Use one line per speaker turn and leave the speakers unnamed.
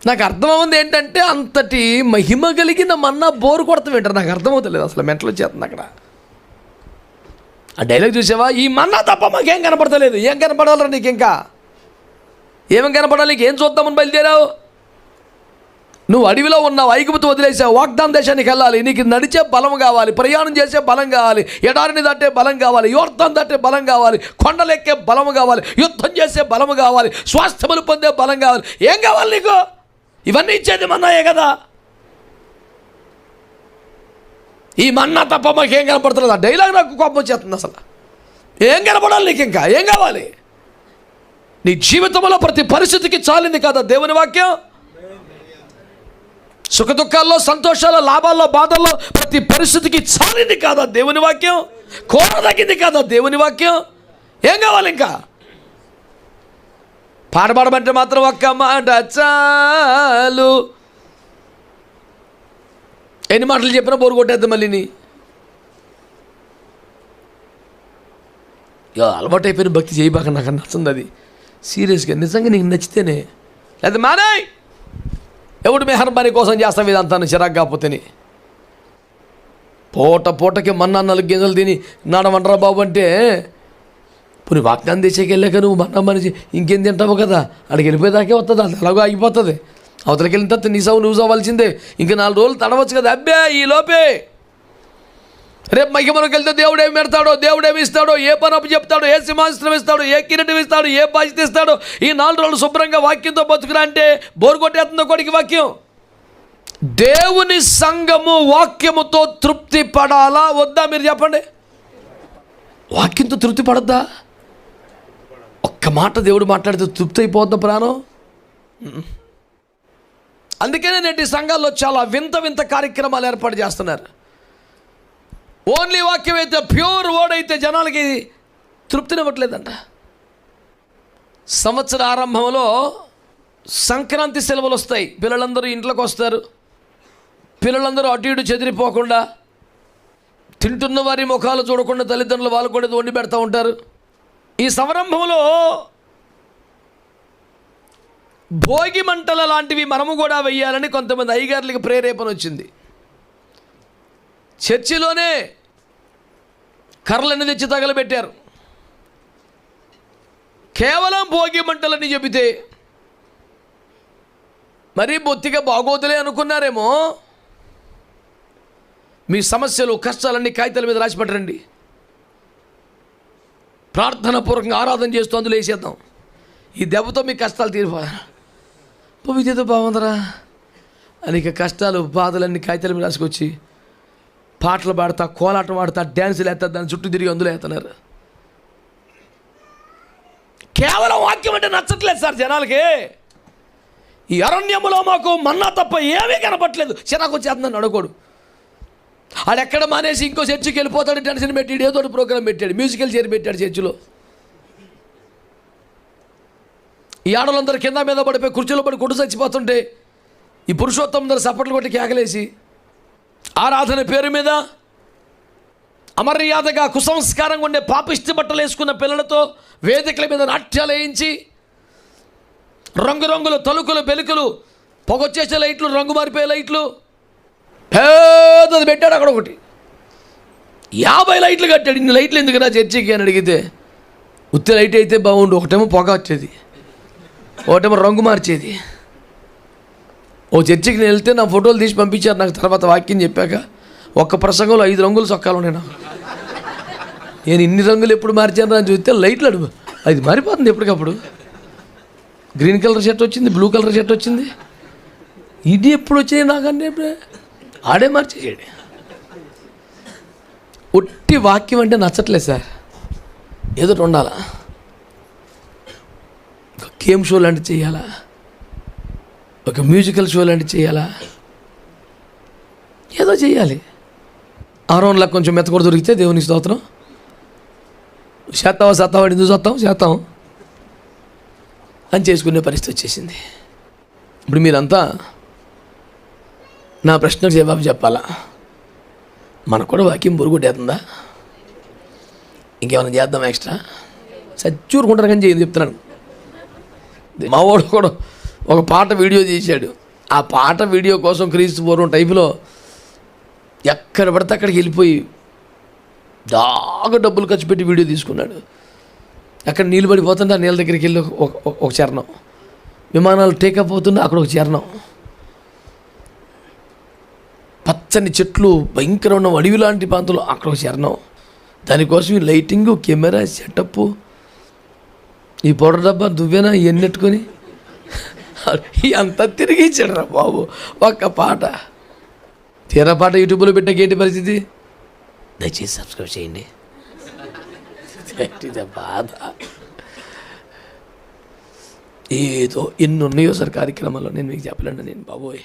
నాకు అర్థమవుతుంది ఏంటంటే, అంతటి మహిమ కలిగిన మన్నా బోరు కొడతాం ఏంటారు, నాకు అర్థమవుతలేదు. అసలు మెంటలు వచ్చేస్తుంది అక్కడ. ఆ డైలాగ్ చూసావా? ఈ మన్నా తప్ప మాకేం కనపడతలేదు. ఏం కనపడాలరా నీకు? ఇంకా ఏమేం కనపడాలి? నీకు ఏం చూద్దామని బయలుదేరావు? నువ్వు అడవిలో ఉన్నావు, ఐగుప్తు వదిలేసావు, వాగ్దాన దేశానికి వెళ్ళాలి. నీకు నడిచే బలం కావాలి, ప్రయాణం చేసే బలం కావాలి, ఎడారిని దాటే బలం కావాలి, యోర్దాను దాటే బలం కావాలి, కొండలెక్కే బలము కావాలి, యుద్ధం చేసే బలము కావాలి, స్వాస్థ్యములు పొందే బలం కావాలి. ఏం కావాలి నీకు? ఇవన్నీ ఇచ్చేది మన్నాయే కదా. ఈ మన్నా తప్ప మాకేం కనపడుతుంది. ఆ డైలాగ్ నాకు కోపం వచ్చేస్తుంది. అసలు ఏం కనపడాలి నీకు? ఇంకా ఏం కావాలి? నీ జీవితంలో ప్రతి పరిస్థితికి చాలింది కదా దేవుని వాక్యం. సుఖదుఖాల్లో, సంతోషాల్లో, లాభాల్లో, బాధల్లో ప్రతి పరిస్థితికి చాలింది కాదా దేవుని వాక్యం. కోరదగింది కాదా దేవుని వాక్యం. ఏం కావాలి ఇంకా? పాడమంటే మాత్రం ఒక్క మాట చాలు. ఎన్ని మాటలు చెప్పినా బోరు కొట్టేద్దాం మళ్ళీని. అలవాటు అయిపోయిన భక్తి చేయబాక. నాకు నచ్చింది అది. సీరియస్గా నిజంగా నీకు నచ్చితేనే. లేదా మానేయ్. ఎవడు మెహర్బానీ కోసం చేస్తాం ఇదంతాను చిరాకు కాకపోతేని. పూటకి మన్నా 4 గింజలు తిని నాడమంటారా బాబు అంటే, పోనీ వాగ్దానం దేశానికి వెళ్ళాక నువ్వు మన్నా మనిషి ఇంకేం తింటావు కదా, అక్కడికి వెళ్ళిపోయేదాకే వస్తుంది. అది అలాగో ఆగిపోతుంది. అవతలకి వెళ్ళిన తర్వాత నీ సాగు నువ్వు సావాల్సిందే. ఇంకా 4 రోజులు తడవచ్చు కదా. అబ్బే ఈ లోపే రేపు మహిమలోకి వెళ్తే దేవుడు ఏమి పెడతాడో, దేవుడు ఏమి ఇస్తాడో, ఏ పనపు చెప్తాడో, ఏ సింహాసనం ఇస్తాడో, ఏ కిరీటం ఇస్తాడో, ఏ బాధ్యత ఇస్తాడో. ఈ 4 రోజులు శుభ్రంగా వాక్యంతో బతుకురా అంటే బోరు కొట్టేస్తుందో కొడికి వాక్యం. దేవుని సంఘము వాక్యముతో తృప్తి పడాలా వద్దా? మీరు చెప్పండి. వాక్యంతో తృప్తి పడద్దా? ఒక్క మాట దేవుడు మాట్లాడితే తృప్తి అయిపోద్దా ప్రాణం? అందుకనే నేటి సంఘాల్లో చాలా వింత కార్యక్రమాలు ఏర్పాటు చేస్తున్నారు. ఓన్లీ వాక్యం అయితే, ప్యూర్ వర్డ్ అయితే జనాలకి తృప్తినివ్వట్లేదంట. సంవత్సర ఆరంభంలో సంక్రాంతి సెలవులు వస్తాయి. పిల్లలందరూ ఇంట్లోకి వస్తారు. పిల్లలందరూ అటు ఇటు చెదిరిపోకుండా, తింటున్న వారి ముఖాలు చూడకుండా తల్లిదండ్రులు వాళ్ళు కూడా వండి పెడతా ఉంటారు. ఈ సంరంభంలో భోగి మంటల లాంటివి మనము కూడా వెయ్యాలని కొంతమంది అయ్యగారులకి ప్రేరేపణ వచ్చింది. చర్చిలోనే కర్రలన్నీ తెచ్చి తగలబెట్టారు. కేవలం భోగి మంటలని చెబితే మరీ బొత్తిగా బాగోతులే అనుకున్నారేమో. మీ సమస్యలు, కష్టాలన్నీ కాగితాల మీద రాసి పెట్టండి. ప్రార్థనాపూర్వకంగా ఆరాధన చేస్తూ అందులో వేసేద్దాం. ఈ దెబ్బతో మీ కష్టాలు తీరిపోయారు. ఇదేదో బాగుందరా అని ఇక కష్టాలు, బాధలన్నీ కాగితాల మీద రాసుకొచ్చి పాటలు పాడతా, కోలాటం ఆడతా, డ్యాన్సులు వేస్తా, దాని చుట్టూ తిరిగి అందులో వేస్తున్నారు. కేవలం వాక్యం అంటే నచ్చట్లేదు సార్ జనాలకి. ఈ అరణ్యములో మాకు మన్నా తప్ప ఏమీ కనపట్లేదు. చిరాకు వచ్చేస్తుందని అడగకూడదు. ఆడెక్కడ మానేసి ఇంకో చర్చికి వెళ్ళిపోతాడు, టెన్షన్ పెట్టాడు, ఏదో ప్రోగ్రాం పెట్టాడు, మ్యూజికల్ చైర్ పెట్టాడు చర్చిలో. ఈ ఆడలందరూ కింద మీద పడిపోయి కుర్చీలో పడి కొట్టు చచ్చిపోతుంటే ఈ పురుషోత్తమ అందరూ సపట్లు కొట్టి కేకలేసి ఆరాధన పేరు మీద అమర్యాదగా కుసంస్కారంగా ఉండే పాపిష్టి బట్టలు వేసుకున్న పిల్లలతో వేదికల మీద నాట్యాలు వేయించి, రంగురంగుల తలుకులు, బెలుకులు, పొగొచ్చేసే లైట్లు, రంగు మారిపోయే లైట్లు పెద్దది పెట్టాడు. అక్కడ ఒకటి 50 లైట్లు కట్టాడు. ఇన్ని లైట్లు ఎందుకురా చర్చికి అని అడిగితే, ఉత్తి లైట్ అయితే బాగుండు, ఒకటేమో పొగ వచ్చేది, ఒకటేమో రంగు మార్చేది. ఓ చర్చికి నేను వెళ్తే నా ఫోటోలు తీసి పంపించారు నాకు. తర్వాత వాక్యం చెప్పాక ఒక్క ప్రసంగంలో 5 రంగులు చొక్కాలు ఉన్నాయి నాకు. నేను ఇన్ని రంగులు ఎప్పుడు మార్చాను అని చూస్తే లైట్లు అడుగు అది మారిపోతుంది ఎప్పటికప్పుడు. గ్రీన్ కలర్ షర్ట్ వచ్చింది, బ్లూ కలర్ షర్ట్ వచ్చింది. ఇది ఎప్పుడు వచ్చాయి నాకన్నా ఎప్పుడే ఆడే మార్చేసాడు. ఒట్టి వాక్యం అంటే నచ్చట్లేదు సార్. ఏదో ఉండాలా, ఒక గేమ్ షో లాంటివి చేయాలా, ఒక మ్యూజికల్ షో లాంటివి చేయాలా, ఏదో చేయాలి. ఆరోన్లా కొంచెం మెత్తకూడ దొరికితే దేవుని స్తోత్రం. చేస్తావా ఎందుకు చేస్తాం అని చేసుకునే పరిస్థితి వచ్చేసింది. ఇప్పుడు మీరంతా నా ప్రశ్నకు జవాబు చెప్పాలా? మనకు కూడా వాక్యం బొరుగుట్టేస్తుందా? ఇంకేమైనా చేద్దాం ఎక్స్ట్రా? సచ్చూరుకుంటారు కానీ చేయదు చెప్తున్నాను. మా వాడు కూడా ఒక పాట వీడియో తీశాడు. ఆ పాట వీడియో కోసం క్రీస్తు పూర్వం టైపులో ఎక్కడ పడితే అక్కడికి వెళ్ళిపోయి బాగా డబ్బులు ఖర్చు పెట్టి వీడియో తీసుకున్నాడు. అక్కడ నీళ్ళు పడిపోతుంటే ఆ నీళ్ళ దగ్గరికి వెళ్ళి ఒక చరణం, విమానాలు టేకప్ అవుతుంటే అక్కడ ఒక చరణం, పచ్చని చెట్లు భయంకరమైన అడవి లాంటి ప్రాంతంలో అక్కడ ఒక చరణం. దానికోసం ఈ లైటింగు, కెమెరా, సెటప్, ఈ పౌడర్ డబ్బా దువ్వేనా ఎన్నెట్టుకొని అంతా తిరిగి ఇచ్చాడు రా బాబు ఒక్క పాట. తీరా పాట యూట్యూబ్లో పెట్టాక ఏంటి పరిస్థితి? దయచేసి సబ్స్క్రైబ్ చేయండి. బాధ ఏదో ఎన్ని ఉన్నాయో సార్ కార్యక్రమాల్లో నేను మీకు చెప్పలేండి నేను బాబోయ్.